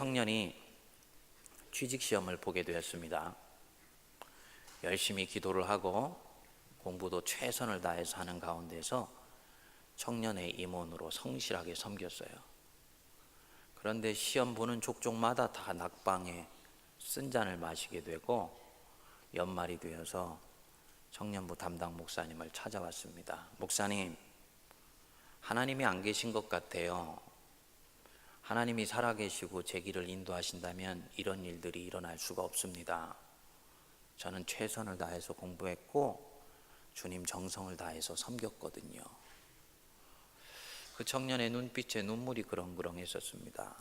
청년이 취직시험을 보게 되었습니다. 열심히 기도를 하고 공부도 최선을 다해서 하는 가운데서 청년의 임원으로 성실하게 섬겼어요. 그런데 시험 보는 족족마다 다 낙방에 쓴 잔을 마시게 되고 연말이 되어서 청년부 담당 목사님을 찾아왔습니다. 목사님, 하나님이 안 계신 것 같아요. 하나님이 살아계시고 제 길을 인도하신다면 이런 일들이 일어날 수가 없습니다. 저는 최선을 다해서 공부했고 주님 정성을 다해서 섬겼거든요. 그 청년의 눈빛에 눈물이 그렁그렁했었습니다.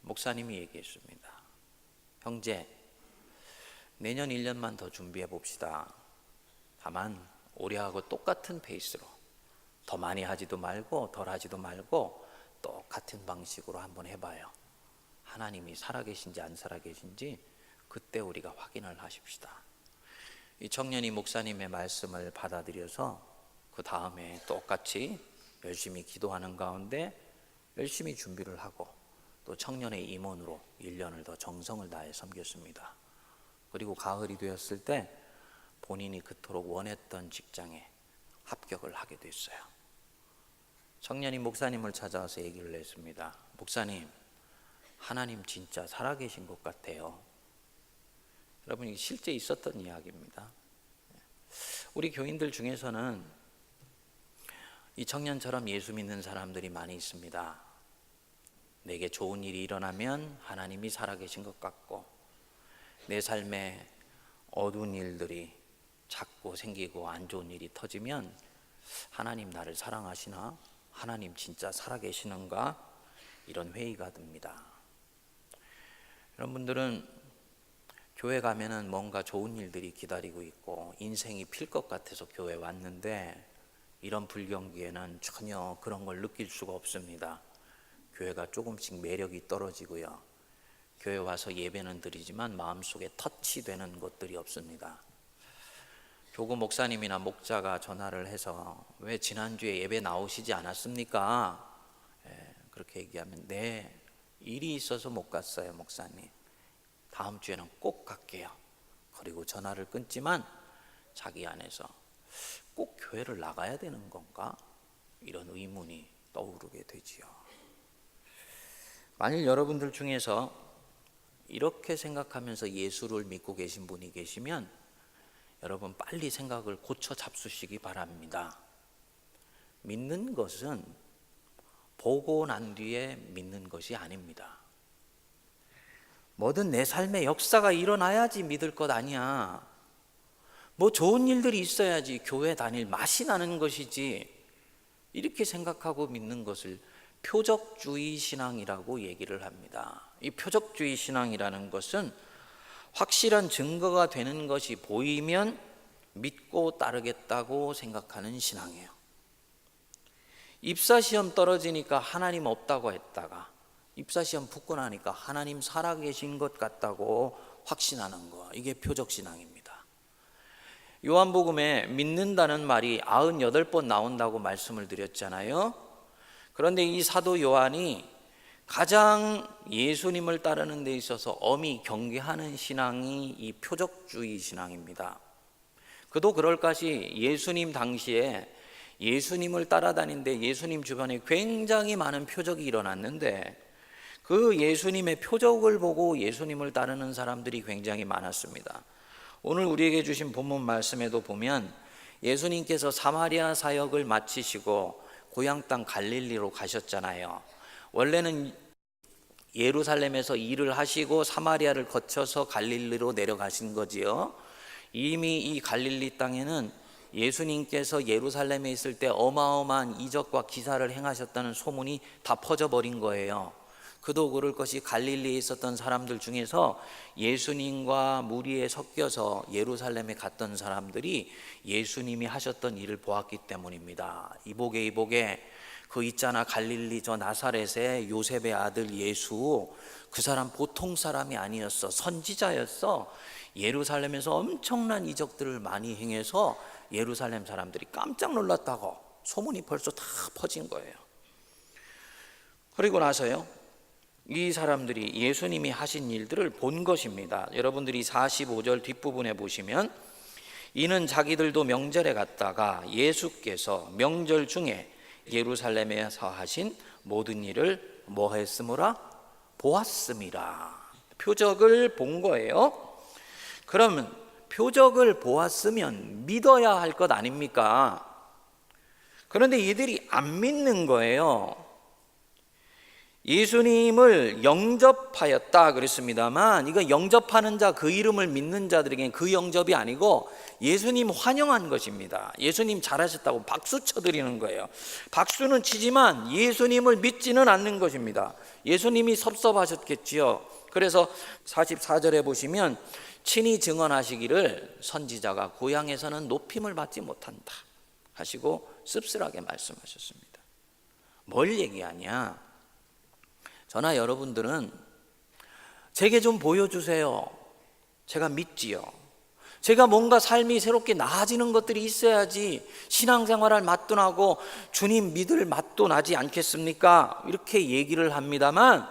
목사님이 얘기했습니다. 형제, 내년 1년만 더 준비해 봅시다. 다만 올해하고 똑같은 페이스로 더 많이 하지도 말고 덜 하지도 말고 똑같은 방식으로 한번 해봐요. 하나님이 살아계신지 안 살아계신지 그때 우리가 확인을 하십시다. 이 청년이 목사님의 말씀을 받아들여서 그 다음에 똑같이 열심히 기도하는 가운데 열심히 준비를 하고 또 청년의 임원으로 1년을 더 정성을 다해 섬겼습니다. 그리고 가을이 되었을 때 본인이 그토록 원했던 직장에 합격을 하게 됐어요. 청년이 목사님을 찾아와서 얘기를 했습니다. 목사님, 하나님 진짜 살아계신 것 같아요. 여러분, 이게 실제 있었던 이야기입니다. 우리 교인들 중에서는 이 청년처럼 예수 믿는 사람들이 많이 있습니다. 내게 좋은 일이 일어나면 하나님이 살아계신 것 같고 내 삶에 어두운 일들이 자꾸 생기고 안 좋은 일이 터지면 하나님 나를 사랑하시나? 하나님 진짜 살아계시는가? 이런 회의가 듭니다. 여러분들은 교회 가면은 뭔가 좋은 일들이 기다리고 있고 인생이 필 것 같아서 교회 왔는데 이런 불경기에는 전혀 그런 걸 느낄 수가 없습니다. 교회가 조금씩 매력이 떨어지고요. 교회 와서 예배는 드리지만 마음속에 터치되는 것들이 없습니다. 교구 목사님이나 목자가 전화를 해서 왜 지난주에 예배 나오시지 않았습니까? 그렇게 얘기하면 네, 일이 있어서 못 갔어요 목사님. 다음 주에는 꼭 갈게요. 그리고 전화를 끊지만 자기 안에서 꼭 교회를 나가야 되는 건가? 이런 의문이 떠오르게 되지요. 만일 여러분들 중에서 이렇게 생각하면서 예수를 믿고 계신 분이 계시면 여러분 빨리 생각을 고쳐 잡수시기 바랍니다. 믿는 것은 보고 난 뒤에 믿는 것이 아닙니다. 뭐든 내 삶에 역사가 일어나야지 믿을 것 아니야. 뭐 좋은 일들이 있어야지 교회 다닐 맛이 나는 것이지. 이렇게 생각하고 믿는 것을 표적주의 신앙이라고 얘기를 합니다. 이 표적주의 신앙이라는 것은 확실한 증거가 되는 것이 보이면 믿고 따르겠다고 생각하는 신앙이에요. 입사시험 떨어지니까 하나님 없다고 했다가 입사시험 붙고 나니까 하나님 살아계신 것 같다고 확신하는 거, 이게 표적신앙입니다. 요한복음에 믿는다는 말이 98번 나온다고 말씀을 드렸잖아요. 그런데 이 사도 요한이 가장 예수님을 따르는 데 있어서 엄히 경계하는 신앙이 이 표적주의 신앙입니다. 그도 그럴 것이 예수님 당시에 예수님을 따라다니는데 예수님 주변에 굉장히 많은 표적이 일어났는데 그 예수님의 표적을 보고 예수님을 따르는 사람들이 굉장히 많았습니다. 오늘 우리에게 주신 본문 말씀에도 보면 예수님께서 사마리아 사역을 마치시고 고향 땅 갈릴리로 가셨잖아요. 원래는 예루살렘에서 일을 하시고 사마리아를 거쳐서 갈릴리로 내려가신 거지요. 이미 이 갈릴리 땅에는 예수님께서 예루살렘에 있을 때 어마어마한 이적과 기사를 행하셨다는 소문이 다 퍼져버린 거예요. 그도 그럴 것이 갈릴리에 있었던 사람들 중에서 예수님과 무리에 섞여서 예루살렘에 갔던 사람들이 예수님이 하셨던 일을 보았기 때문입니다. 이보게 그 있잖아, 갈릴리 저 나사렛의 요셉의 아들 예수, 그 사람 보통 사람이 아니었어. 선지자였어. 예루살렘에서 엄청난 이적들을 많이 행해서 예루살렘 사람들이 깜짝 놀랐다고 소문이 벌써 다 퍼진 거예요. 그리고 나서요, 이 사람들이 예수님이 하신 일들을 본 것입니다. 여러분들이 45절 뒷부분에 보시면 이는 자기들도 명절에 갔다가 예수께서 명절 중에 예루살렘에서 하신 모든 일을 뭐 했으므라? 보았음이라. 표적을 본 거예요. 그러면 표적을 보았으면 믿어야 할 것 아닙니까? 그런데 이들이 안 믿는 거예요. 예수님을 영접하였다 그랬습니다만, 이거 영접하는 자, 그 이름을 믿는 자들에게는 그 영접이 아니고 예수님 환영한 것입니다. 예수님 잘하셨다고 박수 쳐드리는 거예요. 박수는 치지만 예수님을 믿지는 않는 것입니다. 예수님이 섭섭하셨겠지요. 그래서 44절에 보시면 친히 증언하시기를 선지자가 고향에서는 높임을 받지 못한다 하시고 씁쓸하게 말씀하셨습니다. 뭘 얘기하냐? 저나 여러분들은 제게 좀 보여주세요. 제가 믿지요. 제가 뭔가 삶이 새롭게 나아지는 것들이 있어야지 신앙생활할 맛도 나고 주님 믿을 맛도 나지 않겠습니까? 이렇게 얘기를 합니다만,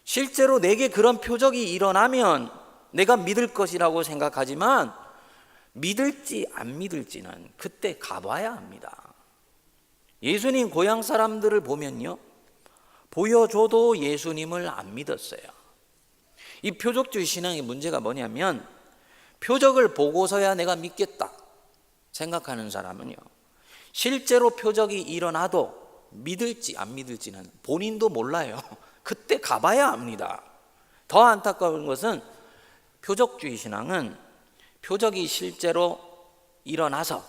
실제로 내게 그런 표적이 일어나면 내가 믿을 것이라고 생각하지만 믿을지 안 믿을지는 그때 가봐야 합니다. 예수님 고향 사람들을 보면요, 보여줘도 예수님을 안 믿었어요. 이 표적주의 신앙의 문제가 뭐냐면, 표적을 보고서야 내가 믿겠다 생각하는 사람은요, 실제로 표적이 일어나도 믿을지 안 믿을지는 본인도 몰라요. 그때 가봐야 합니다. 더 안타까운 것은 표적주의 신앙은 표적이 실제로 일어나서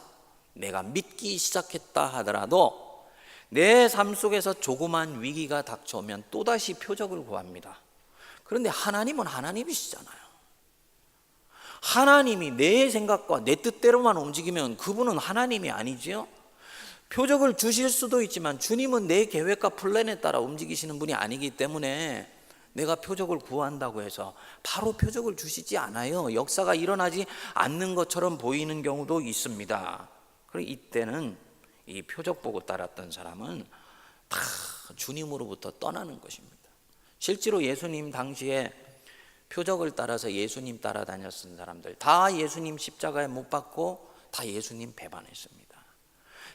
내가 믿기 시작했다 하더라도 내 삶 속에서 조그만 위기가 닥쳐오면 또다시 표적을 구합니다. 그런데 하나님은 하나님이시잖아요. 하나님이 내 생각과 내 뜻대로만 움직이면 그분은 하나님이 아니지요. 표적을 주실 수도 있지만 주님은 내 계획과 플랜에 따라 움직이시는 분이 아니기 때문에 내가 표적을 구한다고 해서 바로 표적을 주시지 않아요. 역사가 일어나지 않는 것처럼 보이는 경우도 있습니다. 그럼 이때는 이 표적 보고 따랐던 사람은 다 주님으로부터 떠나는 것입니다. 실제로 예수님 당시에 표적을 따라서 예수님 따라다녔던 사람들 다 예수님 십자가에 못 박고 다 예수님 배반했습니다.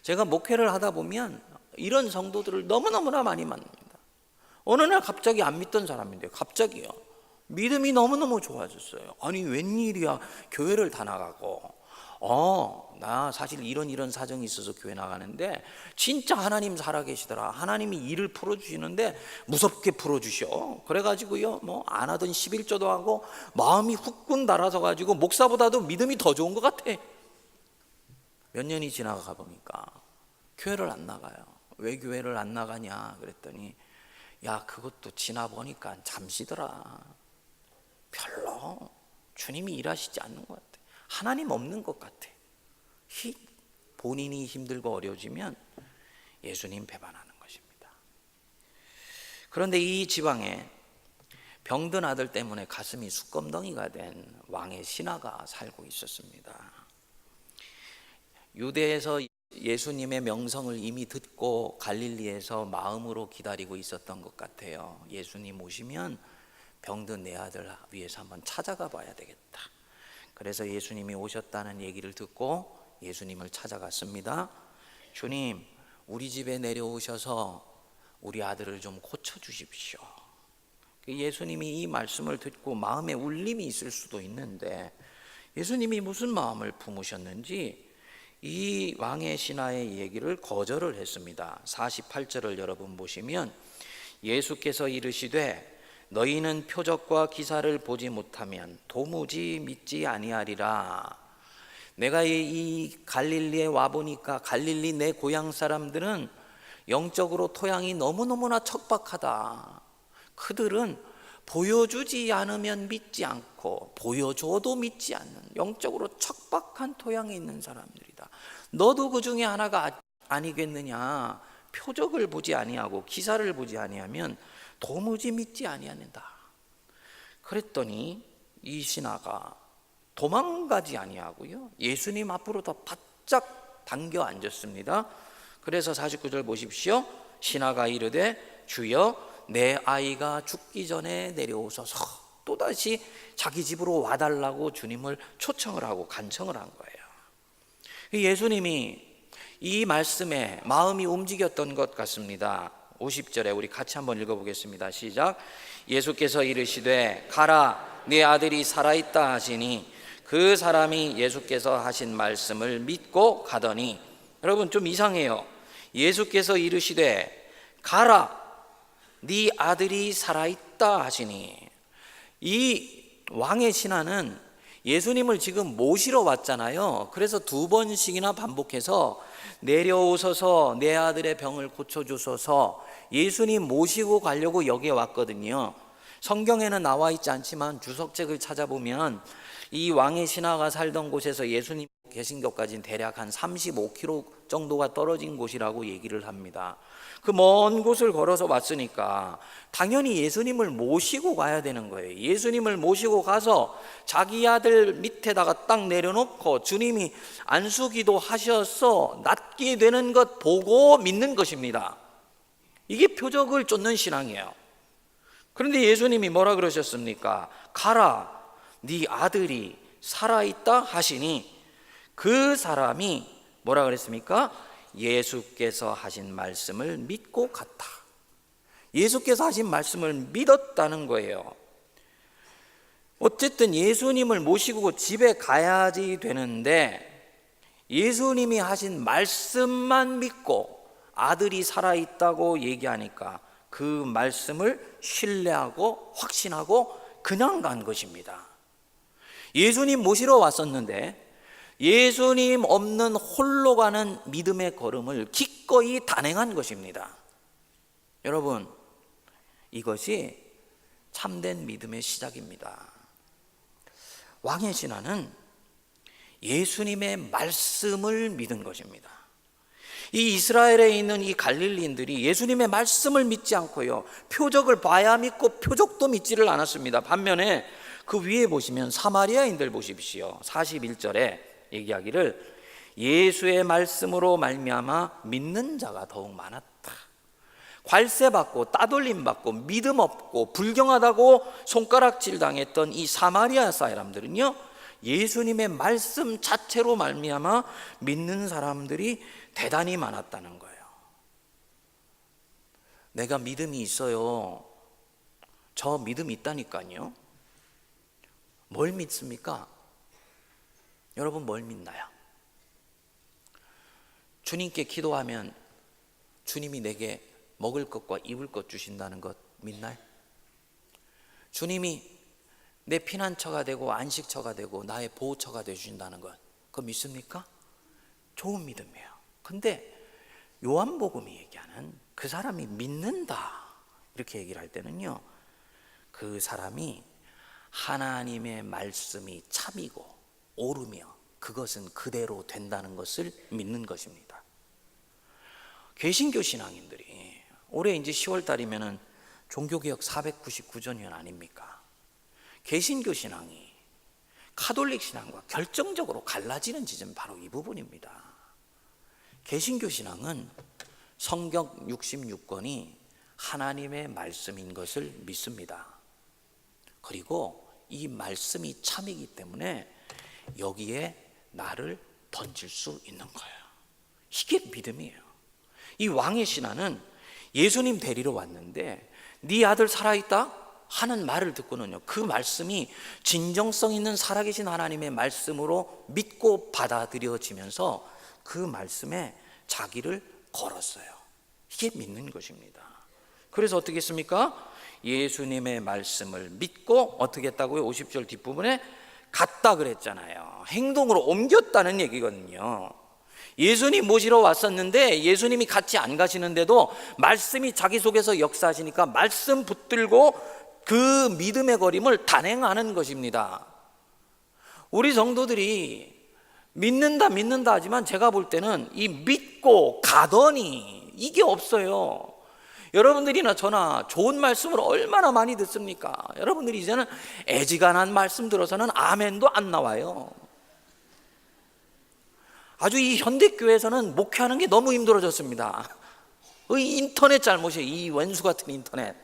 제가 목회를 하다 보면 이런 성도들을 너무너무나 많이 만납니다. 어느 날 갑자기 안 믿던 사람인데 갑자기요, 믿음이 너무너무 좋아졌어요. 아니 웬일이야, 교회를 다 나가고 나 사실 이런 사정이 있어서 교회 나가는데 진짜 하나님 살아계시더라. 하나님이 일을 풀어주시는데 무섭게 풀어주셔. 그래가지고요, 뭐 안 하던 11조도 하고 마음이 후끈 달아서 가지고 목사보다도 믿음이 더 좋은 것 같아. 몇 년이 지나가 보니까 교회를 안 나가요. 왜 교회를 안 나가냐 그랬더니, 야 그것도 지나보니까 잠시더라. 별로 주님이 일하시지 않는 것 같아. 하나님 없는 것 같아. 본인이 힘들고 어려워지면 예수님 배반하는 것입니다. 그런데 이 지방에 병든 아들 때문에 가슴이 수검덩이가 된 왕의 신하가 살고 있었습니다. 유대에서 예수님의 명성을 이미 듣고 갈릴리에서 마음으로 기다리고 있었던 것 같아요. 예수님 오시면 병든 내 아들 위해서 한번 찾아가 봐야 되겠다. 그래서 예수님이 오셨다는 얘기를 듣고 예수님을 찾아갔습니다. 주님, 우리 집에 내려오셔서 우리 아들을 좀 고쳐주십시오. 예수님이 이 말씀을 듣고 마음에 울림이 있을 수도 있는데 예수님이 무슨 마음을 품으셨는지 이 왕의 신하의 얘기를 거절을 했습니다. 48절을 여러분 보시면 예수께서 이르시되 너희는 표적과 기사를 보지 못하면 도무지 믿지 아니하리라. 내가 이 갈릴리에 와보니까 갈릴리 내 고향 사람들은 영적으로 토양이 너무너무나 척박하다. 그들은 보여주지 않으면 믿지 않고 보여줘도 믿지 않는 영적으로 척박한 토양에 있는 사람들이다. 너도 그 중에 하나가 아니겠느냐. 표적을 보지 아니하고 기사를 보지 아니하면 도무지 믿지 아니하는다. 그랬더니 이 신하가 도망가지 아니하고요, 예수님 앞으로 더 바짝 당겨 앉았습니다. 그래서 49절 보십시오. 신하가 이르되 주여 내 아이가 죽기 전에 내려오소서, 또다시 자기 집으로 와달라고 주님을 초청을 하고 간청을 한 거예요. 예수님이 이 말씀에 마음이 움직였던 것 같습니다. 50절에 우리 같이 한번 읽어보겠습니다. 시작. 예수께서 이르시되 가라, 네 아들이 살아있다 하시니 그 사람이 예수께서 하신 말씀을 믿고 가더니. 여러분, 좀 이상해요. 예수께서 이르시되 가라, 네 아들이 살아있다 하시니. 이 왕의 신하는 예수님을 지금 모시러 왔잖아요. 그래서 2번씩이나 반복해서 내려오소서, 내 아들의 병을 고쳐주소서, 예수님 모시고 가려고 여기에 왔거든요. 성경에는 나와 있지 않지만 주석책을 찾아보면 이 왕의 신하가 살던 곳에서 예수님 계신 것까지는 대략 한 35km 정도가 떨어진 곳이라고 얘기를 합니다. 그 먼 곳을 걸어서 왔으니까 당연히 예수님을 모시고 가야 되는 거예요. 예수님을 모시고 가서 자기 아들 밑에다가 딱 내려놓고 주님이 안수기도 하셔서 낫게 되는 것 보고 믿는 것입니다. 이게 표적을 쫓는 신앙이에요. 그런데 예수님이 뭐라 그러셨습니까? 가라, 네 아들이 살아있다 하시니 그 사람이 뭐라 그랬습니까? 예수께서 하신 말씀을 믿고 갔다. 예수께서 하신 말씀을 믿었다는 거예요. 어쨌든 예수님을 모시고 집에 가야지 되는데 예수님이 하신 말씀만 믿고 아들이 살아있다고 얘기하니까 그 말씀을 신뢰하고 확신하고 그냥 간 것입니다. 예수님 모시러 왔었는데 예수님 없는 홀로 가는 믿음의 걸음을 기꺼이 단행한 것입니다. 여러분, 이것이 참된 믿음의 시작입니다. 왕의 신하는 예수님의 말씀을 믿은 것입니다. 이 이스라엘에 있는 이 갈릴리인들이 예수님의 말씀을 믿지 않고요, 표적을 봐야 믿고 표적도 믿지를 않았습니다. 반면에 그 위에 보시면 사마리아인들 보십시오. 41절에 얘기하기를 예수의 말씀으로 말미암아 믿는 자가 더욱 많았다. 괄세받고 따돌림받고 믿음 없고 불경하다고 손가락질 당했던 이 사마리아 사람들은요, 예수님의 말씀 자체로 말미암아 믿는 사람들이 대단히 많았다는 거예요. 내가 믿음이 있어요. 저 믿음이 있다니까요. 뭘 믿습니까? 여러분, 뭘 믿나요? 주님께 기도하면 주님이 내게 먹을 것과 입을 것 주신다는 것 믿나요? 주님이 내 피난처가 되고 안식처가 되고 나의 보호처가 되주신다는 것, 그거 믿습니까? 좋은 믿음이에요. 근데 요한복음이 얘기하는 그 사람이 믿는다 이렇게 얘기를 할 때는요, 그 사람이 하나님의 말씀이 참이고 옳으며 그것은 그대로 된다는 것을 믿는 것입니다. 개신교 신앙인들이 올해 이제 10월 달이면은 종교개혁 499주년 아닙니까? 개신교 신앙이 카톨릭 신앙과 결정적으로 갈라지는 지점은 바로 이 부분입니다. 개신교 신앙은 성경 66권이 하나님의 말씀인 것을 믿습니다. 그리고 이 말씀이 참이기 때문에 여기에 나를 던질 수 있는 거예요. 이게 믿음이에요. 이 왕의 신하는 예수님 데리러 왔는데 네 아들 살아있다 하는 말을 듣고는요, 그 말씀이 진정성 있는 살아계신 하나님의 말씀으로 믿고 받아들여지면서 그 말씀에 자기를 걸었어요. 이게 믿는 것입니다. 그래서 어떻게 했습니까? 예수님의 말씀을 믿고 어떻게 했다고요? 50절 뒷부분에 갔다 그랬잖아요. 행동으로 옮겼다는 얘기거든요. 예수님 모시러 왔었는데 예수님이 같이 안 가시는데도 말씀이 자기 속에서 역사하시니까 말씀 붙들고 그 믿음의 걸음을 단행하는 것입니다. 우리 성도들이 믿는다 하지만 제가 볼 때는 이 믿고 가더니 이게 없어요. 여러분들이나 저나 좋은 말씀을 얼마나 많이 듣습니까? 여러분들이 이제는 애지간한 말씀 들어서는 아멘도 안 나와요. 아주 이 현대교회에서는 목회하는 게 너무 힘들어졌습니다. 이 인터넷 잘못이에요. 이 원수 같은 인터넷.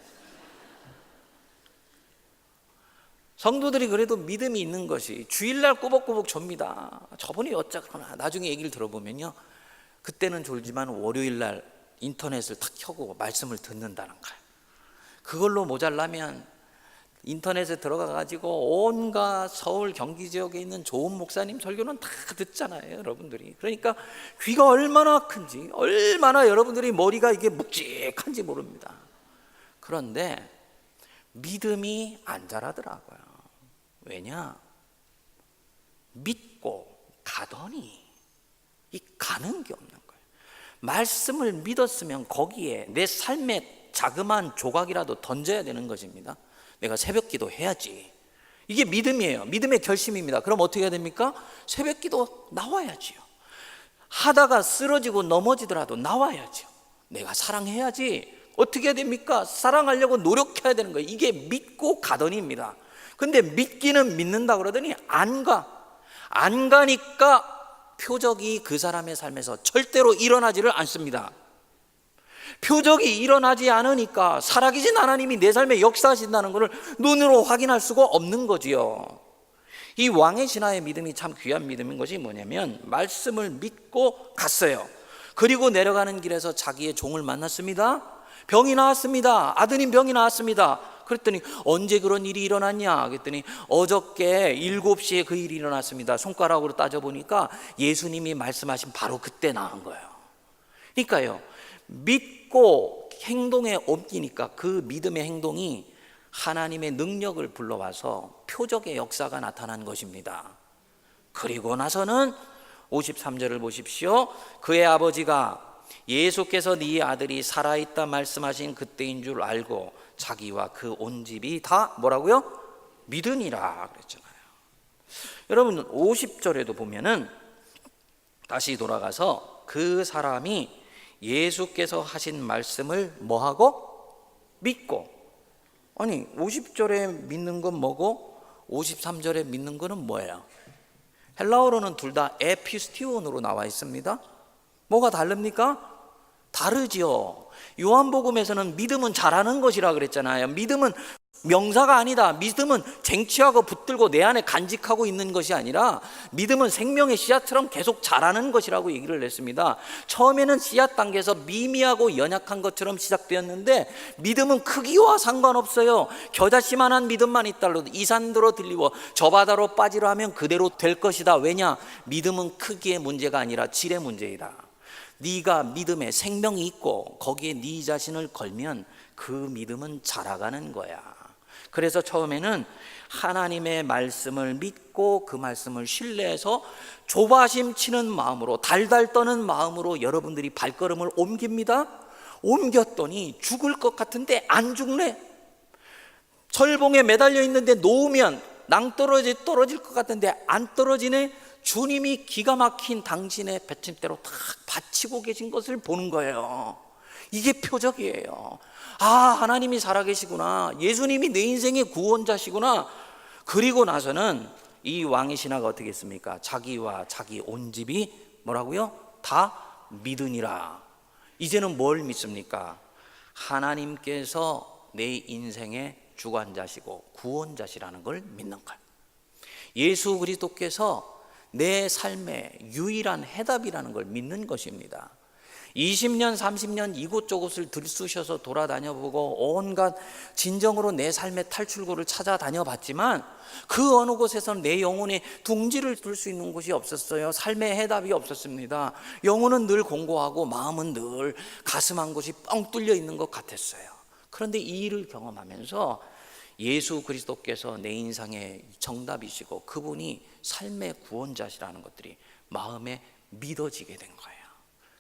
성도들이 그래도 믿음이 있는 것이 주일날 꾸벅꾸벅 좁니다. 저분이 어쩌거나 나중에 얘기를 들어보면요, 그때는 졸지만 월요일날 인터넷을 탁 켜고 말씀을 듣는다는 거예요. 그걸로 모자라면 인터넷에 들어가가지고 온갖 서울 경기 지역에 있는 좋은 목사님 설교는 다 듣잖아요, 여러분들이. 그러니까 귀가 얼마나 큰지, 얼마나 여러분들이 머리가 이게 묵직한지 모릅니다. 그런데 믿음이 안 자라더라고요. 왜냐? 믿고 가더니 이 가는 게 없는 거예요. 말씀을 믿었으면 거기에 내 삶의 자그마한 조각이라도 던져야 되는 것입니다. 내가 새벽 기도 해야지. 이게 믿음이에요. 믿음의 결심입니다. 그럼 어떻게 해야 됩니까? 새벽 기도 나와야지요. 하다가 쓰러지고 넘어지더라도 나와야죠. 내가 사랑해야지. 어떻게 해야 됩니까? 사랑하려고 노력해야 되는 거예요. 이게 믿고 가더니입니다. 근데 믿기는 믿는다 그러더니 안 가니까 표적이 그 사람의 삶에서 절대로 일어나지를 않습니다. 표적이 일어나지 않으니까 살아계신 하나님이 내 삶에 역사하신다는 것을 눈으로 확인할 수가 없는 거지요. 이 왕의 신하의 믿음이 참 귀한 믿음인 것이 뭐냐면 말씀을 믿고 갔어요. 그리고 내려가는 길에서 자기의 종을 만났습니다. 병이 나왔습니다. 아드님 병이 나왔습니다. 그랬더니 언제 그런 일이 일어났냐 그랬더니 어저께 7시에 그 일이 일어났습니다. 손가락으로 따져보니까 예수님이 말씀하신 바로 그때 나은 거예요. 그러니까요, 믿고 행동에 옮기니까 그 믿음의 행동이 하나님의 능력을 불러와서 표적의 역사가 나타난 것입니다. 그리고 나서는 53절을 보십시오. 그의 아버지가 예수께서 네 아들이 살아있다 말씀하신 그때인 줄 알고 자기와 그 온 집이 다 뭐라고요? 믿으니라 그랬잖아요. 여러분 50절에도 보면은 다시 돌아가서 그 사람이 예수께서 하신 말씀을 뭐하고? 믿고. 아니 50절에 믿는 건 뭐고 53절에 믿는 거는 뭐예요? 헬라어로는 둘 다 에피스티온으로 나와 있습니다. 뭐가 다릅니까? 다르지요. 요한복음에서는 믿음은 잘하는 것이라 그랬잖아요. 믿음은 명사가 아니다. 믿음은 쟁취하고 붙들고 내 안에 간직하고 있는 것이 아니라 믿음은 생명의 씨앗처럼 계속 자라는 것이라고 얘기를 했습니다. 처음에는 씨앗 단계에서 미미하고 연약한 것처럼 시작되었는데 믿음은 크기와 상관없어요. 겨자씨만한 믿음만 있다고 이 산으로 들리고 저 바다로 빠지라 하면 그대로 될 것이다. 왜냐? 믿음은 크기의 문제가 아니라 질의 문제이다. 네가 믿음에 생명이 있고 거기에 네 자신을 걸면 그 믿음은 자라가는 거야. 그래서 처음에는 하나님의 말씀을 믿고 그 말씀을 신뢰해서 조바심 치는 마음으로 달달 떠는 마음으로 여러분들이 발걸음을 옮깁니다. 옮겼더니 죽을 것 같은데 안 죽네. 철봉에 매달려 있는데 놓으면 낭떠러지 떨어질 것 같은데 안 떨어지네. 주님이 기가 막힌 당신의 배침대로 탁 바치고 계신 것을 보는 거예요. 이게 표적이에요. 아, 하나님이 살아계시구나. 예수님이 내 인생의 구원자시구나. 그리고 나서는 이 왕의 신하가 어떻게 했습니까? 자기와 자기 온 집이 뭐라고요? 다 믿으니라. 이제는 뭘 믿습니까? 하나님께서 내 인생의 주관자시고 구원자시라는 걸 믿는 거예요. 예수 그리스도께서 내 삶의 유일한 해답이라는 걸 믿는 것입니다. 20년 30년 이곳저곳을 들쑤셔서 돌아다녀보고 온갖 진정으로 내 삶의 탈출구를 찾아다녀봤지만 그 어느 곳에서는 내 영혼에 둥지를 둘 수 있는 곳이 없었어요. 삶의 해답이 없었습니다. 영혼은 늘 공고하고 마음은 늘 가슴 한 곳이 뻥 뚫려 있는 것 같았어요. 그런데 이 일을 경험하면서 예수 그리스도께서 내 인생의 정답이시고 그분이 삶의 구원자시라는 것들이 마음에 믿어지게 된 거예요.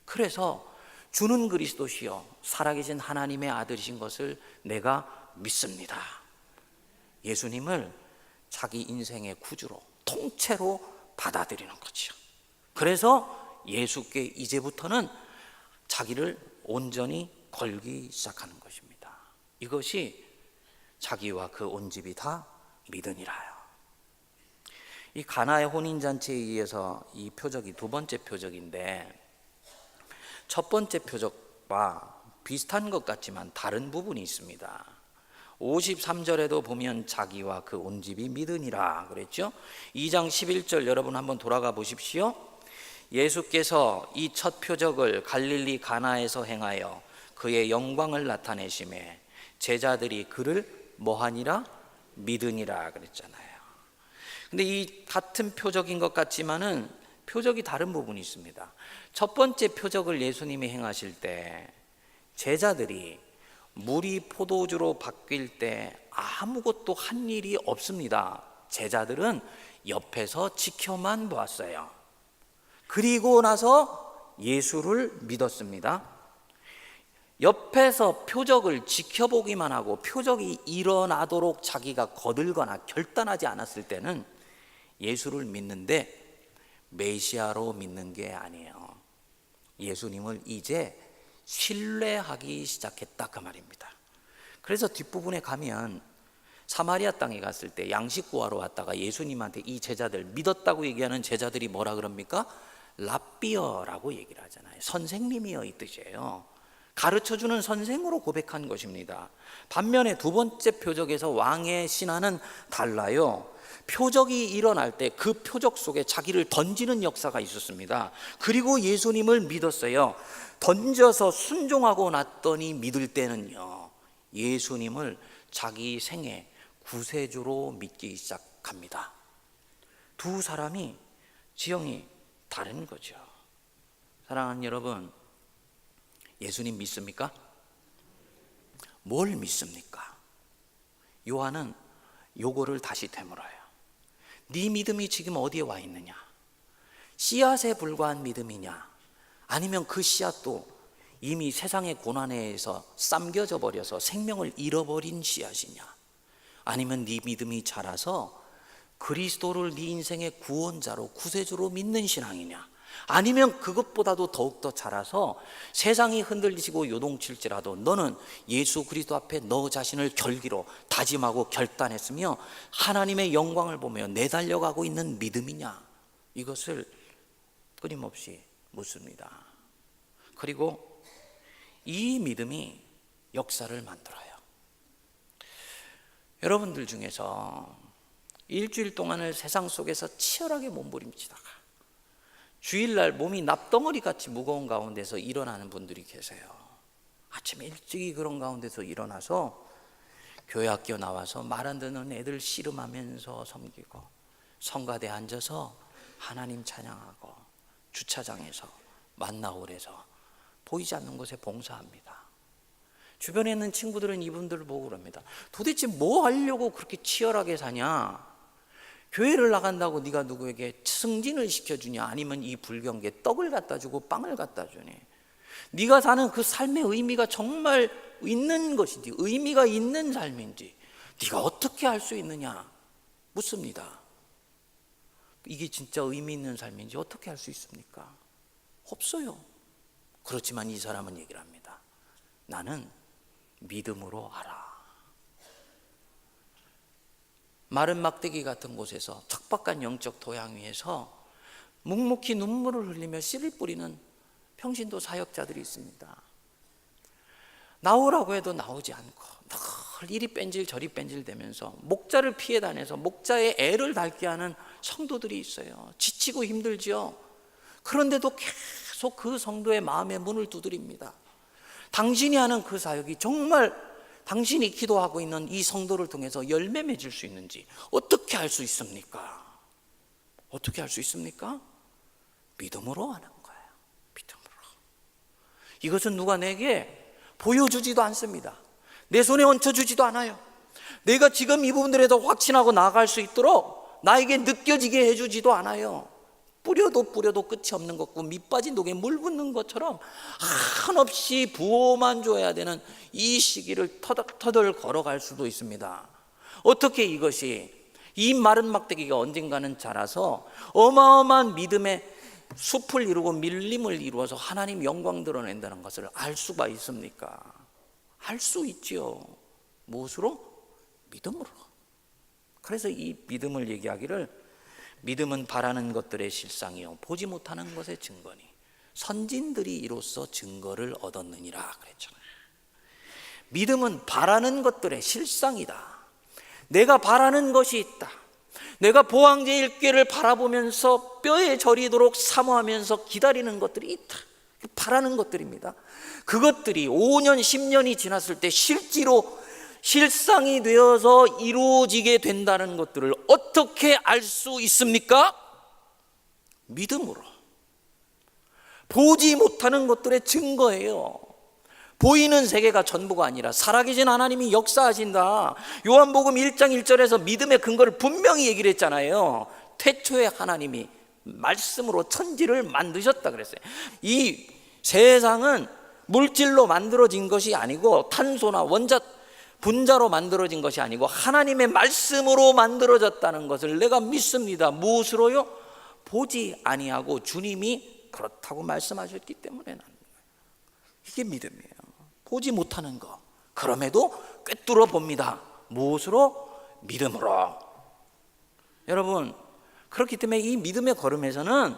그래서 주는 그리스도시요 살아계신 하나님의 아들이신 것을 내가 믿습니다. 예수님을 자기 인생의 구주로 통째로 받아들이는 거죠. 그래서 예수께 이제부터는 자기를 온전히 걸기 시작하는 것입니다. 이것이 자기와 그 온 집이 다 믿으니라요. 이 가나의 혼인잔치에 의해서 이 표적이 두 번째 표적인데 첫 번째 표적과 비슷한 것 같지만 다른 부분이 있습니다. 53절에도 보면 자기와 그 온 집이 믿으니라 그랬죠. 2장 11절 여러분 한번 돌아가 보십시오. 예수께서 이 첫 표적을 갈릴리 가나에서 행하여 그의 영광을 나타내심에 제자들이 그를 뭐하니라? 믿으니라 그랬잖아요. 근데 이 같은 표적인 것 같지만은 표적이 다른 부분이 있습니다. 첫 번째 표적을 예수님이 행하실 때 제자들이 물이 포도주로 바뀔 때 아무것도 한 일이 없습니다. 제자들은 옆에서 지켜만 보았어요. 그리고 나서 예수를 믿었습니다. 옆에서 표적을 지켜보기만 하고 표적이 일어나도록 자기가 거들거나 결단하지 않았을 때는 예수를 믿는데 메시아로 믿는 게 아니에요. 예수님을 이제 신뢰하기 시작했다 그 말입니다. 그래서 뒷부분에 가면 사마리아 땅에 갔을 때 양식 구하러 왔다가 예수님한테 이 제자들 믿었다고 얘기하는 제자들이 뭐라 그럽니까? 랍비어라고 얘기를 하잖아요. 선생님이여 이 뜻이에요. 가르쳐주는 선생으로 고백한 것입니다. 반면에 두 번째 표적에서 왕의 신하는 달라요. 표적이 일어날 때 그 표적 속에 자기를 던지는 역사가 있었습니다. 그리고 예수님을 믿었어요. 던져서 순종하고 났더니 믿을 때는요, 예수님을 자기 생애 구세주로 믿기 시작합니다. 두 사람이 지형이 다른 거죠. 사랑하는 여러분, 예수님 믿습니까? 뭘 믿습니까? 요한은 요거를 다시 되물어요. 네 믿음이 지금 어디에 와 있느냐? 씨앗에 불과한 믿음이냐? 아니면 그 씨앗도 이미 세상의 고난에 의해서 쌈겨져 버려서 생명을 잃어버린 씨앗이냐? 아니면 네 믿음이 자라서 그리스도를 네 인생의 구원자로 구세주로 믿는 신앙이냐? 아니면 그것보다도 더욱더 자라서 세상이 흔들리시고 요동칠지라도 너는 예수 그리스도 앞에 너 자신을 결기로 다짐하고 결단했으며 하나님의 영광을 보며 내달려가고 있는 믿음이냐? 이것을 끊임없이 묻습니다. 그리고 이 믿음이 역사를 만들어요. 여러분들 중에서 일주일 동안을 세상 속에서 치열하게 몸부림치다가 주일날 몸이 납덩어리 같이 무거운 가운데서 일어나는 분들이 계세요. 아침 일찍이 그런 가운데서 일어나서 교회 학교 나와서 말 안 듣는 애들 씨름하면서 섬기고, 성가대에 앉아서 하나님 찬양하고, 주차장에서 만나홀에서 보이지 않는 곳에 봉사합니다. 주변에 있는 친구들은 이분들을 보고 그럽니다. 도대체 뭐 하려고 그렇게 치열하게 사냐? 교회를 나간다고 네가 누구에게 승진을 시켜주냐? 아니면 이 불경기에 떡을 갖다 주고 빵을 갖다 주니? 네가 사는 그 삶의 의미가 정말 있는 것인지, 의미가 있는 삶인지 네가 어떻게 알 수 있느냐? 묻습니다. 이게 진짜 의미 있는 삶인지 어떻게 알 수 있습니까? 없어요. 그렇지만 이 사람은 얘기를 합니다. 나는 믿음으로 알아. 마른 막대기 같은 곳에서 척박한 영적 토양 위에서 묵묵히 눈물을 흘리며 씨를 뿌리는 평신도 사역자들이 있습니다. 나오라고 해도 나오지 않고 늘 이리 뺀질 저리 뺀질 대면서 목자를 피해 다녀서 목자의 애를 닳게 하는 성도들이 있어요. 지치고 힘들지요. 그런데도 계속 그 성도의 마음의 문을 두드립니다. 당신이 하는 그 사역이 정말 당신이 기도하고 있는 이 성도를 통해서 열매 맺을 수 있는지 어떻게 알 수 있습니까? 어떻게 알 수 있습니까? 믿음으로 하는 거예요. 믿음으로. 이것은 누가 내게 보여주지도 않습니다. 내 손에 얹혀주지도 않아요. 내가 지금 이 부분들에도 확신하고 나아갈 수 있도록 나에게 느껴지게 해주지도 않아요. 뿌려도 끝이 없는 것고 밑 빠진 독에 물 붓는 것처럼 한없이 부어만 줘야 되는 이 시기를 터덜터덜 걸어갈 수도 있습니다. 어떻게 이것이, 이 마른 막대기가 언젠가는 자라서 어마어마한 믿음의 숲을 이루고 밀림을 이루어서 하나님 영광 드러낸다는 것을 알 수가 있습니까? 알 수 있지요. 무엇으로? 믿음으로. 그래서 이 믿음을 얘기하기를 믿음은 바라는 것들의 실상이요 보지 못하는 것의 증거니 선진들이 이로써 증거를 얻었느니라 그랬잖아요. 믿음은 바라는 것들의 실상이다. 내가 바라는 것이 있다. 내가 보황제일궤를 바라보면서 뼈에 저리도록 사모하면서 기다리는 것들이 있다. 바라는 것들입니다. 그것들이 5년, 10년이 지났을 때 실제로 실상이 되어서 이루어지게 된다는 것들을 어떻게 알 수 있습니까? 믿음으로. 보지 못하는 것들의 증거예요. 보이는 세계가 전부가 아니라 살아계신 하나님이 역사하신다. 요한복음 1장 1절에서 믿음의 근거를 분명히 얘기를 했잖아요. 태초에 하나님이 말씀으로 천지를 만드셨다 그랬어요. 이 세상은 물질로 만들어진 것이 아니고 탄소나 원자, 분자로 만들어진 것이 아니고 하나님의 말씀으로 만들어졌다는 것을 내가 믿습니다. 무엇으로요? 보지 아니하고 주님이 그렇다고 말씀하셨기 때문에 나는 거예요. 이게 믿음이에요. 보지 못하는 거, 그럼에도 꿰뚫어 봅니다. 무엇으로? 믿음으로. 여러분, 그렇기 때문에 이 믿음의 걸음에서는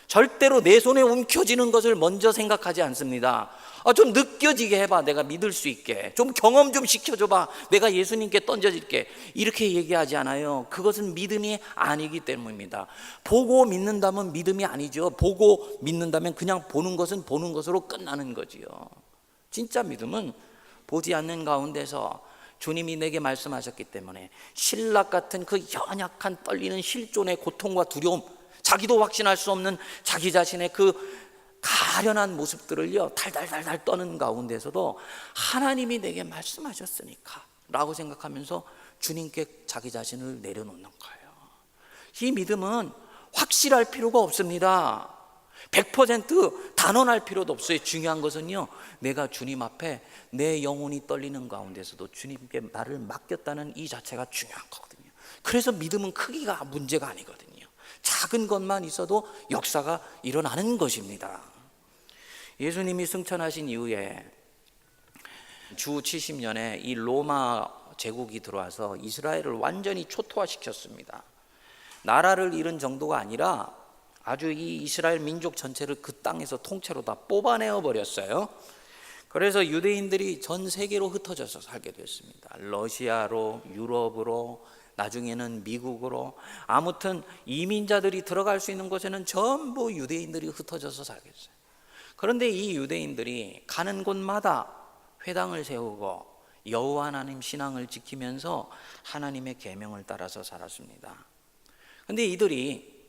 절대로 내 손에 움켜쥐는 것을 먼저 생각하지 않습니다. 좀 느껴지게 해봐, 내가 믿을 수 있게. 좀 경험 좀 시켜줘봐, 내가 예수님께 던져질게. 이렇게 얘기하지 않아요. 그것은 믿음이 아니기 때문입니다. 보고 믿는다면 믿음이 아니죠. 보고 믿는다면 그냥 보는 것은 보는 것으로 끝나는 거지요. 진짜 믿음은 보지 않는 가운데서 주님이 내게 말씀하셨기 때문에 신락 같은 그 연약한 떨리는 실존의 고통과 두려움, 자기도 확신할 수 없는 자기 자신의 그 가련한 모습들을요 달달달달 떠는 가운데서도 하나님이 내게 말씀하셨으니까 라고 생각하면서 주님께 자기 자신을 내려놓는 거예요. 이 믿음은 확실할 필요가 없습니다. 100% 단언할 필요도 없어요. 중요한 것은요, 내가 주님 앞에 내 영혼이 떨리는 가운데서도 주님께 나를 맡겼다는 이 자체가 중요한 거거든요. 그래서 믿음은 크기가 문제가 아니거든요. 작은 것만 있어도 역사가 일어나는 것입니다. 예수님이 승천하신 이후에 주 70년에 이 로마 제국이 들어와서 이스라엘을 완전히 초토화시켰습니다. 나라를 잃은 정도가 아니라 아주 이 이스라엘 민족 전체를 그 땅에서 통째로 다 뽑아내어 버렸어요. 그래서 유대인들이 전 세계로 흩어져서 살게 됐습니다. 러시아로, 유럽으로, 나중에는 미국으로, 아무튼 이민자들이 들어갈 수 있는 곳에는 전부 유대인들이 흩어져서 살겠어요. 그런데 이 유대인들이 가는 곳마다 회당을 세우고 여호와 하나님 신앙을 지키면서 하나님의 계명을 따라서 살았습니다. 그런데 이들이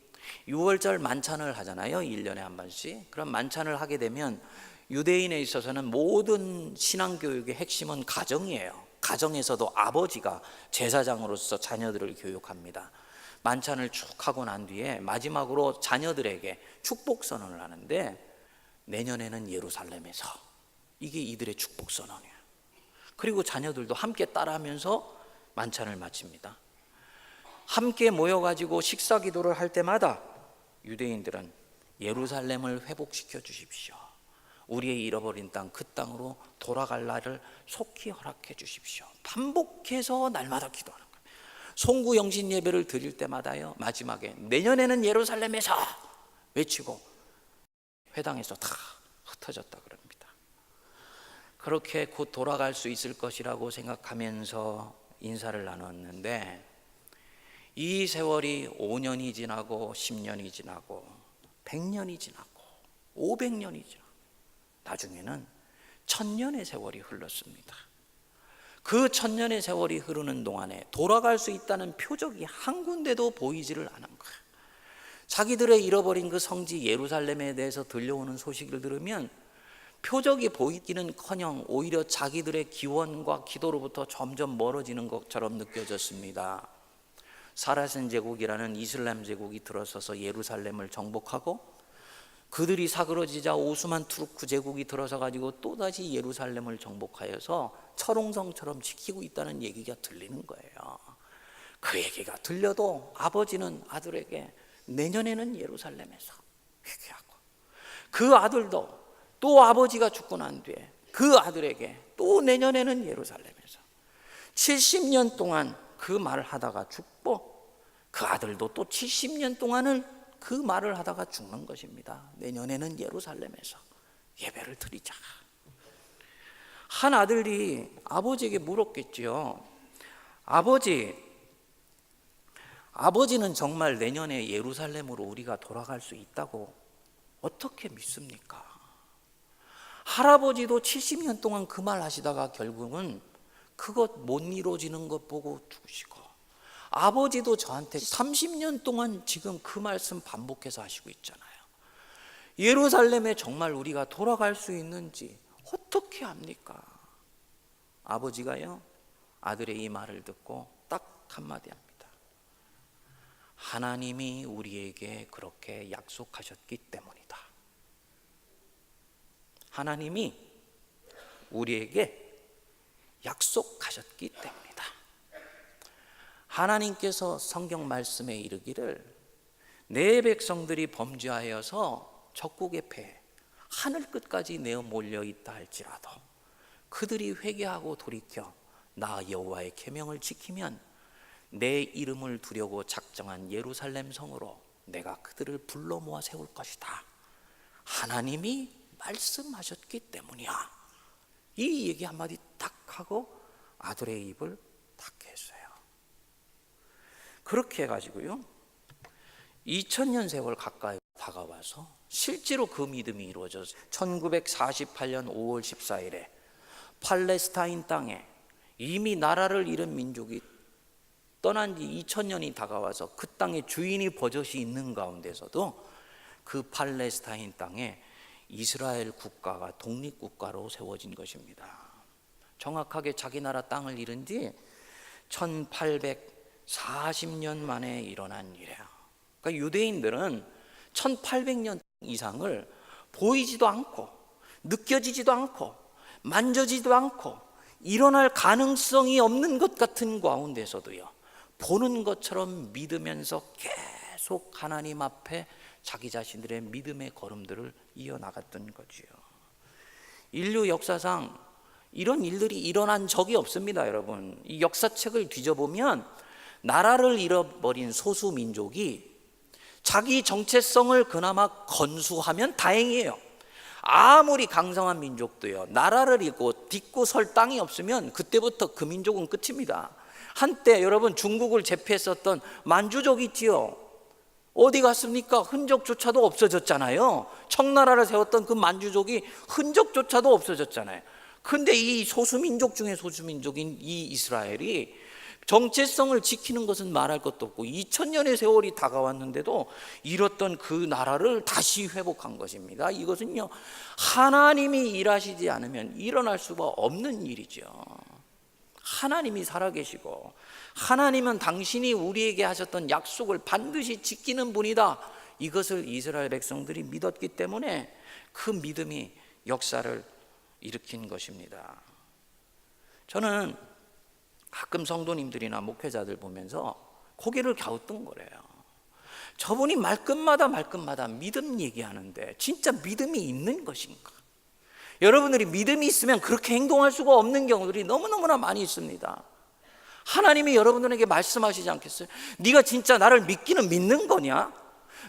6월절 만찬을 하잖아요. 1년에 한 번씩. 그럼 만찬을 하게 되면 유대인에 있어서는 모든 신앙교육의 핵심은 가정이에요. 가정에서도 아버지가 제사장으로서 자녀들을 교육합니다. 만찬을 쭉 하고 난 뒤에 마지막으로 자녀들에게 축복 선언을 하는데, 내년에는 예루살렘에서, 이게 이들의 축복 선언이에요. 그리고 자녀들도 함께 따라하면서 만찬을 마칩니다. 함께 모여가지고 식사 기도를 할 때마다 유대인들은 예루살렘을 회복시켜 주십시오. 우리의 잃어버린 땅, 그 땅으로 돌아갈 날을 속히 허락해 주십시오. 반복해서 날마다 기도하는 거예요. 송구영신 예배를 드릴 때마다요, 마지막에 내년에는 예루살렘에서 외치고 회당에서 다 흩어졌다 그럽니다. 그렇게 곧 돌아갈 수 있을 것이라고 생각하면서 인사를 나눴는데, 이 세월이 5년이 지나고 10년이 지나고 100년이 지나고 500년이 지나고 나중에는 1000년의 세월이 흘렀습니다. 그 1000년의 세월이 흐르는 동안에 돌아갈 수 있다는 표적이 한 군데도 보이지를 않은 거예요. 자기들의 잃어버린 그 성지 예루살렘에 대해서 들려오는 소식을 들으면 표적이 보이기는커녕 오히려 자기들의 기원과 기도로부터 점점 멀어지는 것처럼 느껴졌습니다. 사라센 제국이라는 이슬람 제국이 들어서서 예루살렘을 정복하고, 그들이 사그러지자 오스만 투르크 제국이 들어서 가지고 또다시 예루살렘을 정복하여서 철옹성처럼 지키고 있다는 얘기가 들리는 거예요. 그 얘기가 들려도 아버지는 아들에게 내년에는 예루살렘에서 회개하고, 그 아들도 또 아버지가 죽고 난 뒤에 그 아들에게 또 내년에는 예루살렘에서 70년 동안 그 말을 하다가 죽고, 그 아들도 또 70년 동안을 그 말을 하다가 죽는 것입니다. 내년에는 예루살렘에서 예배를 드리자. 한 아들이 아버지에게 물었겠지요. 아버지는 정말 내년에 예루살렘으로 우리가 돌아갈 수 있다고 어떻게 믿습니까? 할아버지도 70년 동안 그 말 하시다가 결국은 그것 못 이루어지는 것 보고 죽으시고, 아버지도 저한테 30년 동안 지금 그 말씀 반복해서 하시고 있잖아요. 예루살렘에 정말 우리가 돌아갈 수 있는지 어떻게 합니까? 아버지가요, 아들의 이 말을 듣고 딱 한마디 합니다. 하나님이 우리에게 그렇게 약속하셨기 때문이다. 하나님이 우리에게 약속하셨기 때문이다. 하나님께서 성경 말씀에 이르기를 내 백성들이 범죄하여서 적국에 패해 하늘 끝까지 내어 몰려 있다 할지라도 그들이 회개하고 돌이켜 나 여호와의 계명을 지키면 내 이름을 두려고 작정한 예루살렘 성으로 내가 그들을 불러 모아 세울 것이다. 하나님이 말씀하셨기 때문이야. 이 얘기 한마디 딱 하고 아들의 입을 닫게 했어요. 그렇게 해가지고요, 2000년 세월 가까이 다가와서 실제로 그 믿음이 이루어져서 1948년 5월 14일에 팔레스타인 땅에 이미 나라를 잃은 민족이 떠난 지 2000년이 다가와서 그 땅에 주인이 버젓이 있는 가운데서도 그 팔레스타인 땅에 이스라엘 국가가 독립국가로 세워진 것입니다. 정확하게 자기 나라 땅을 잃은 지 1840년 만에 일어난 일이에요. 그러니까 유대인들은 1800년 이상을 보이지도 않고 느껴지지도 않고 만져지도 않고 일어날 가능성이 없는 것 같은 가운데서도요, 보는 것처럼 믿으면서 계속 하나님 앞에 자기 자신들의 믿음의 걸음들을 이어나갔던 거지요. 인류 역사상 이런 일들이 일어난 적이 없습니다. 여러분, 이 역사책을 뒤져보면 나라를 잃어버린 소수 민족이 자기 정체성을 그나마 건수하면 다행이에요. 아무리 강성한 민족도요, 나라를 잃고 딛고 설 땅이 없으면 그때부터 그 민족은 끝입니다. 한때 여러분 중국을 제패했었던 만주족 있지요. 어디 갔습니까? 흔적조차도 없어졌잖아요. 청나라를 세웠던 그 만주족이 흔적조차도 없어졌잖아요. 근데 이 소수민족 중에 소수민족인 이 이스라엘이 정체성을 지키는 것은 말할 것도 없고 2000년의 세월이 다가왔는데도 잃었던 그 나라를 다시 회복한 것입니다. 이것은요, 하나님이 일하시지 않으면 일어날 수가 없는 일이죠. 하나님이 살아계시고 하나님은 당신이 우리에게 하셨던 약속을 반드시 지키는 분이다. 이것을 이스라엘 백성들이 믿었기 때문에 그 믿음이 역사를 일으킨 것입니다. 저는 가끔 성도님들이나 목회자들 보면서 고개를 갸우뚱 거려요. 저분이 말끝마다 믿음 얘기하는데 진짜 믿음이 있는 것인가? 여러분들이 믿음이 있으면 그렇게 행동할 수가 없는 경우들이 너무너무나 많이 있습니다. 하나님이 여러분들에게 말씀하시지 않겠어요? 네가 진짜 나를 믿기는 믿는 거냐?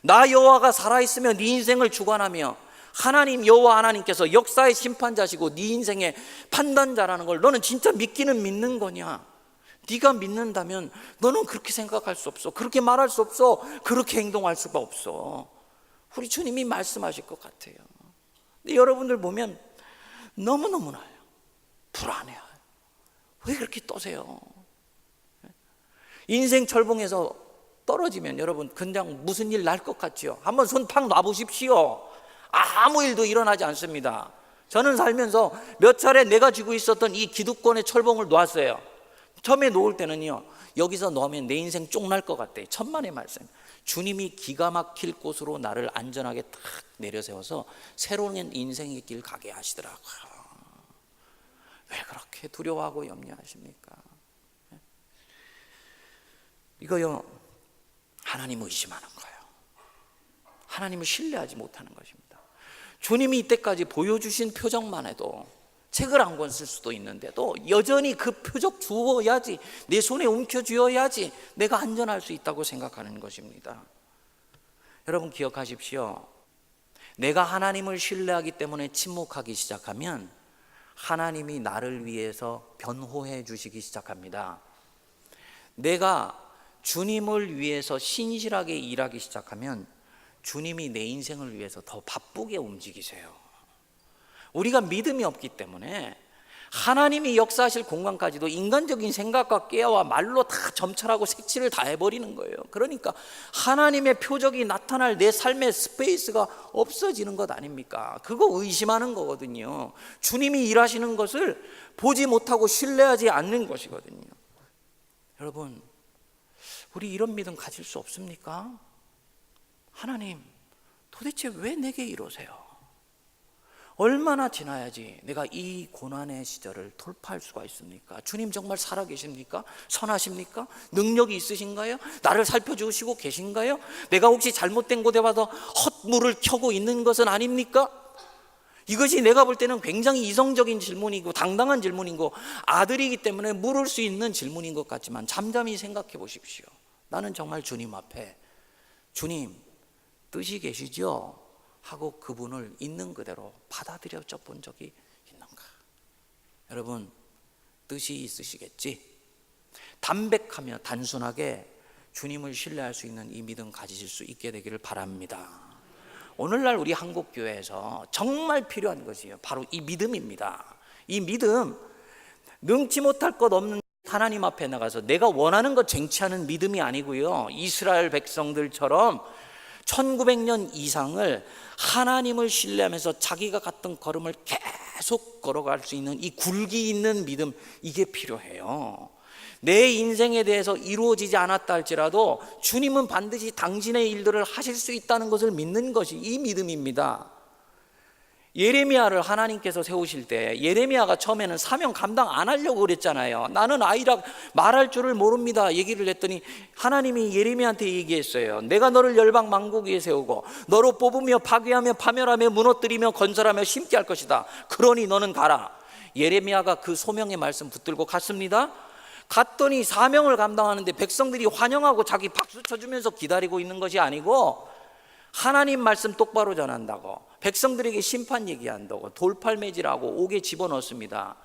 나 여호와가 살아있으며 네 인생을 주관하며 하나님 여호와 하나님께서 역사의 심판자시고 네 인생의 판단자라는 걸 너는 진짜 믿기는 믿는 거냐? 네가 믿는다면 너는 그렇게 생각할 수 없어, 그렇게 말할 수 없어, 그렇게 행동할 수가 없어. 우리 주님이 말씀하실 것 같아요. 근데 여러분들 보면 너무너무나요, 불안해요. 왜 그렇게 떠세요? 인생 철봉에서 떨어지면 여러분 그냥 무슨 일 날 것 같지요? 한번 손 팍 놔보십시오. 아무 일도 일어나지 않습니다. 저는 살면서 몇 차례 내가 쥐고 있었던 이 기득권의 철봉을 놓았어요. 처음에 놓을 때는요, 여기서 놓으면 내 인생 쪽 날 것 같대. 천만의 말씀. 주님이 기가 막힐 곳으로 나를 안전하게 탁 내려세워서 새로운 인생의 길 가게 하시더라고요. 왜 그렇게 두려워하고 염려하십니까? 이거요, 하나님 의심하는 거예요. 하나님을 신뢰하지 못하는 것입니다. 주님이 이때까지 보여주신 표적만 해도 책을 한 권 쓸 수도 있는데도 여전히 그 표적 주어야지, 내 손에 움켜쥐어야지 내가 안전할 수 있다고 생각하는 것입니다. 여러분 기억하십시오. 내가 하나님을 신뢰하기 때문에 침묵하기 시작하면 하나님이 나를 위해서 변호해 주시기 시작합니다. 내가 주님을 위해서 신실하게 일하기 시작하면 주님이 내 인생을 위해서 더 바쁘게 움직이세요. 우리가 믿음이 없기 때문에 하나님이 역사하실 공간까지도 인간적인 생각과 깨와 말로 다 점철하고 색칠을 다 해버리는 거예요. 그러니까 하나님의 표적이 나타날 내 삶의 스페이스가 없어지는 것 아닙니까? 그거 의심하는 거거든요. 주님이 일하시는 것을 보지 못하고 신뢰하지 않는 것이거든요. 여러분, 우리 이런 믿음 가질 수 없습니까? 하나님, 도대체 왜 내게 이러세요? 얼마나 지나야지 내가 이 고난의 시절을 돌파할 수가 있습니까? 주님 정말 살아계십니까? 선하십니까? 능력이 있으신가요? 나를 살펴주시고 계신가요? 내가 혹시 잘못된 곳에 와서 헛물을 켜고 있는 것은 아닙니까? 이것이 내가 볼 때는 굉장히 이성적인 질문이고 당당한 질문이고 아들이기 때문에 물을 수 있는 질문인 것 같지만 잠잠히 생각해 보십시오. 나는 정말 주님 앞에 주님 뜻이 계시죠? 하고 그분을 있는 그대로 받아들여 본 적이 있는가? 여러분, 뜻이 있으시겠지? 담백하며 단순하게 주님을 신뢰할 수 있는 이 믿음 가지실 수 있게 되기를 바랍니다. 오늘날 우리 한국교회에서 정말 필요한 것이에요. 바로 이 믿음입니다. 이 믿음, 능치 못할 것 없는 하나님 앞에 나가서 내가 원하는 것 쟁취하는 믿음이 아니고요, 이스라엘 백성들처럼 1900년 이상을 하나님을 신뢰하면서 자기가 갔던 걸음을 계속 걸어갈 수 있는 이 굴기 있는 믿음, 이게 필요해요. 내 인생에 대해서 이루어지지 않았다 할지라도 주님은 반드시 당신의 일들을 하실 수 있다는 것을 믿는 것이 이 믿음입니다. 예레미야를 하나님께서 세우실 때 예레미야가 처음에는 사명 감당 안 하려고 그랬잖아요. 나는 아이라 말할 줄을 모릅니다 얘기를 했더니 하나님이 예레미야한테 얘기했어요. 내가 너를 열방 만국 위에 세우고 너로 뽑으며 파괴하며 파멸하며 무너뜨리며 건설하며 심게 할 것이다. 그러니 너는 가라. 예레미야가 그 소명의 말씀 붙들고 갔습니다. 갔더니 사명을 감당하는데 백성들이 환영하고 자기 박수 쳐주면서 기다리고 있는 것이 아니고 하나님 말씀 똑바로 전한다고 백성들에게 심판 얘기한다고 돌팔매질하고 옥에 집어넣습니다.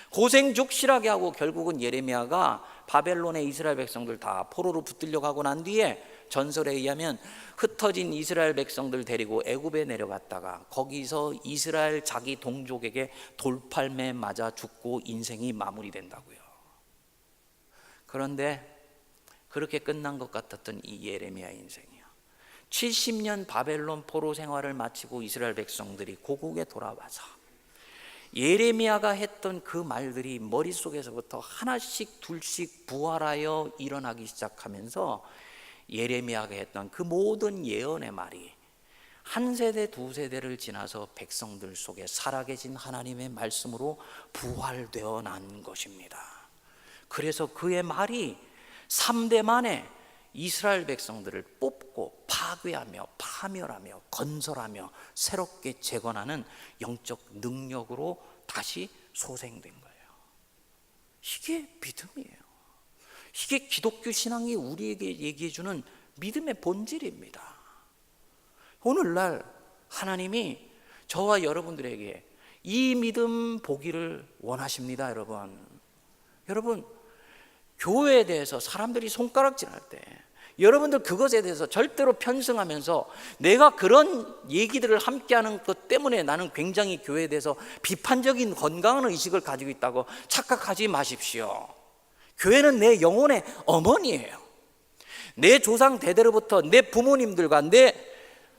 고생 죽실하게 하고 결국은 예레미야가 바벨론의 이스라엘 백성들 다 포로로 붙들려고 하고 난 뒤에 전설에 의하면 흩어진 이스라엘 백성들 데리고 애굽에 내려갔다가 거기서 이스라엘 자기 동족에게 돌팔매 맞아 죽고 인생이 마무리된다고요. 그런데 그렇게 끝난 것 같았던 이 예레미야 인생이요, 70년 바벨론 포로 생활을 마치고 이스라엘 백성들이 고국에 돌아와서 예레미야가 했던 그 말들이 머릿속에서부터 하나씩 둘씩 부활하여 일어나기 시작하면서 예레미야가 했던 그 모든 예언의 말이 한 세대 두 세대를 지나서 백성들 속에 살아계신 하나님의 말씀으로 부활되어 난 것입니다. 그래서 그의 말이 3대 만에 이스라엘 백성들을 뽑고 파괴하며 파멸하며 건설하며 새롭게 재건하는 영적 능력으로 다시 소생된 거예요. 이게 믿음이에요. 이게 기독교 신앙이 우리에게 얘기해주는 믿음의 본질입니다. 오늘날 하나님이 저와 여러분들에게 이 믿음 보기를 원하십니다. 여러분 교회에 대해서 사람들이 손가락질할 때 여러분들 그것에 대해서 절대로 편승하면서 내가 그런 얘기들을 함께하는 것 때문에 나는 굉장히 교회에 대해서 비판적인 건강한 의식을 가지고 있다고 착각하지 마십시오. 교회는 내 영혼의 어머니예요. 내 조상 대대로부터 내 부모님들과 내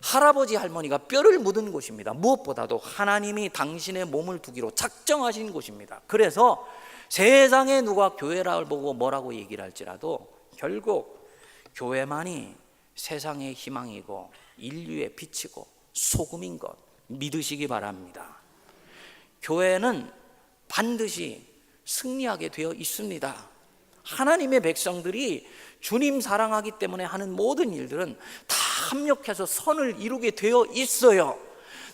할아버지 할머니가 뼈를 묻은 곳입니다. 무엇보다도 하나님이 당신의 몸을 두기로 작정하신 곳입니다. 그래서 세상에 누가 교회를 보고 뭐라고 얘기를 할지라도 결국 교회만이 세상의 희망이고 인류의 빛이고 소금인 것 믿으시기 바랍니다. 교회는 반드시 승리하게 되어 있습니다. 하나님의 백성들이 주님 사랑하기 때문에 하는 모든 일들은 다 합력해서 선을 이루게 되어 있어요.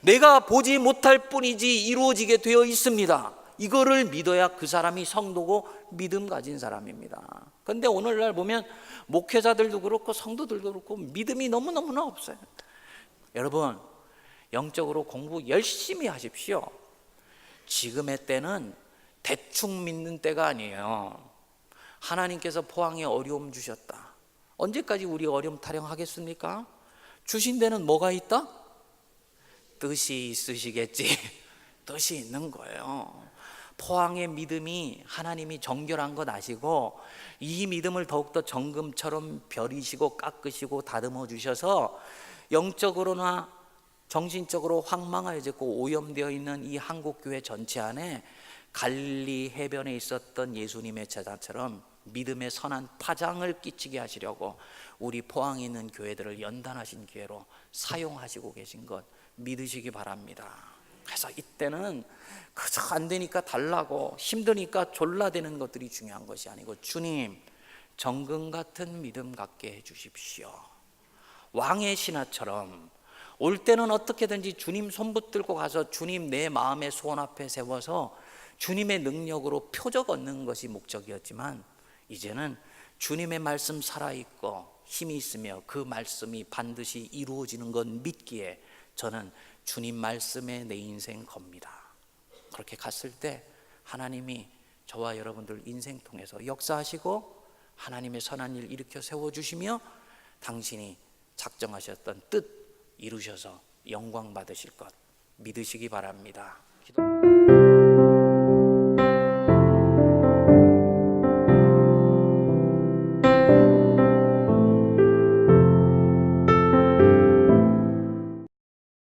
내가 보지 못할 뿐이지 이루어지게 되어 있습니다. 이거를 믿어야 그 사람이 성도고 믿음 가진 사람입니다. 그런데 오늘날 보면 목회자들도 그렇고 성도들도 그렇고 믿음이 너무너무나 없어요. 여러분 영적으로 공부 열심히 하십시오. 지금의 때는 대충 믿는 때가 아니에요. 하나님께서 포항에 어려움 주셨다. 언제까지 우리 어려움 타령하겠습니까? 주신 데는 뭐가 있다? 뜻이 있으시겠지. 뜻이 있는 거예요. 포항의 믿음이 하나님이 정결한 것 아시고, 이 믿음을 더욱더 정금처럼 벼리시고 깎으시고 다듬어 주셔서 영적으로나 정신적으로 황망하여졌고 오염되어 있는 이 한국교회 전체 안에 갈릴리 해변에 있었던 예수님의 제자처럼 믿음의 선한 파장을 끼치게 하시려고 우리 포항에 있는 교회들을 연단하신 기회로 사용하시고 계신 것 믿으시기 바랍니다. 그래서 이때는 그저 안 되니까 달라고, 힘드니까 졸라대는 것들이 중요한 것이 아니고, 주님 정금 같은 믿음 갖게 해주십시오. 왕의 신하처럼 올 때는 어떻게든지 주님 손 붙들고 가서 주님 내 마음의 소원 앞에 세워서 주님의 능력으로 표적 얻는 것이 목적이었지만, 이제는 주님의 말씀 살아있고 힘이 있으며 그 말씀이 반드시 이루어지는 것 믿기에 저는 주님 말씀에 내 인생 겁니다. 그렇게 갔을 때 하나님이 저와 여러분들 인생 통해서 역사하시고 하나님의 선한 일 일으켜 세워주시며 당신이 작정하셨던 뜻 이루셔서 영광 받으실 것 믿으시기 바랍니다. 기도.